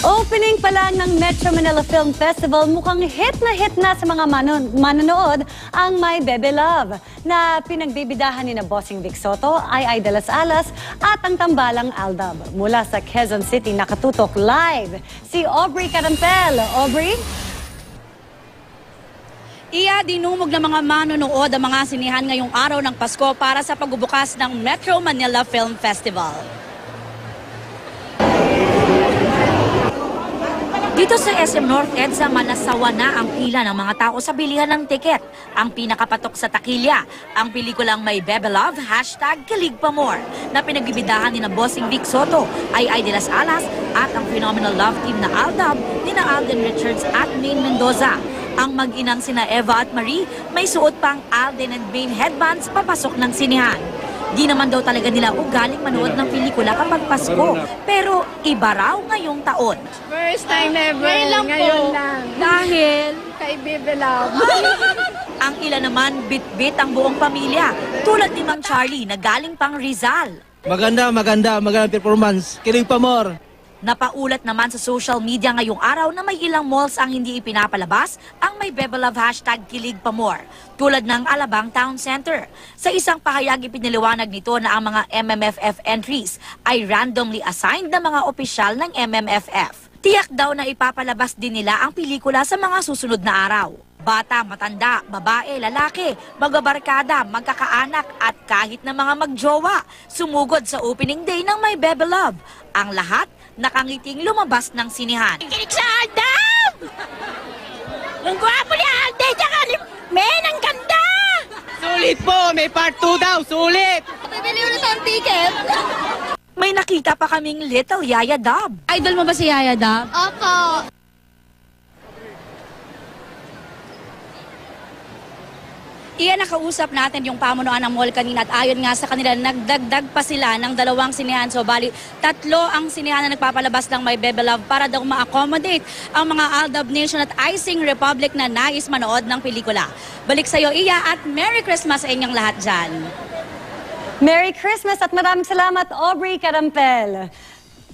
Opening pa lang ng Metro Manila Film Festival, mukhang hit na sa mga manonood ang My Bebe Love na pinagbibidahan ni na Bossing Vic Soto, Ay de las Alas at ang tambalang Aldab. Mula sa Quezon City, nakatutok live si Aubrey Carampel. Aubrey? Dinumog ng mga manonood ang mga sinihan ngayong araw ng Pasko para sa pagbubukas ng Metro Manila Film Festival. Dito sa SM North EDSA, manasawa na ang pila ng mga tao sa bilihan ng tiket. Ang pinakapatok sa takilya, ang pelikulang My Bebe Love, #KiligPaMore, na pinagbibidahan ni na Bossing Vic Soto, Ay de las Alas, at ang phenomenal love team na Aldab, ni na Alden Richards at Maine Mendoza. Ang mag-inang sina Eva at Marie, may suot pang Alden and Maine headbands papasok ng sinihan. Di naman daw talaga nila ugaling manood ng pelikula kapag Pasko. Pero iba raw ngayong taon. First time ever. Ngayon lang. Dahil Kay Bebe Love. ang ilan naman bit-bit ang buong pamilya. Tulad ni Mang Charlie na galing pang Rizal. Magandang performance. KiligPaMore. Napaulat naman sa social media ngayong araw na may ilang malls ang hindi ipinapalabas ang My Bebe Love #KiligPaMore, tulad ng Alabang Town Center. Sa isang pahayag ipiniliwanag nito na ang mga MMFF entries ay randomly assigned na mga opisyal ng MMFF. Tiyak daw na ipapalabas din nila ang pelikula sa mga susunod na araw. Bata, matanda, babae, lalaki, magbabarkada, magkakaanak at kahit na mga magjowa, sumugod sa opening day ng My Bebe Love. Ang lahat nakangiting lumabas ng sinihan. Kinig sa Aldab! Ang gwapo ni Alden, tsaka ni Men, ang ganda! Sulit po! May part 2 daw! Sulit! Bibili ulit ang ticket. May nakita pa kaming Little Yaya Dab. Idol mo ba si Yaya Dab? Opo. Nakausap natin yung pamunuan ng mall kanina at ayon nga sa kanila, nagdagdag pa sila ng 2 sinihan. So bali, 3 ang sinihan na nagpapalabas ng My Bebe Love para daw ma-accommodate ang mga Aldab Nation at Icing Republic na nais manood ng pelikula. Balik sa'yo, Iya, at Merry Christmas sa inyong lahat dyan. Merry Christmas at maraming salamat, Aubrey Carampel.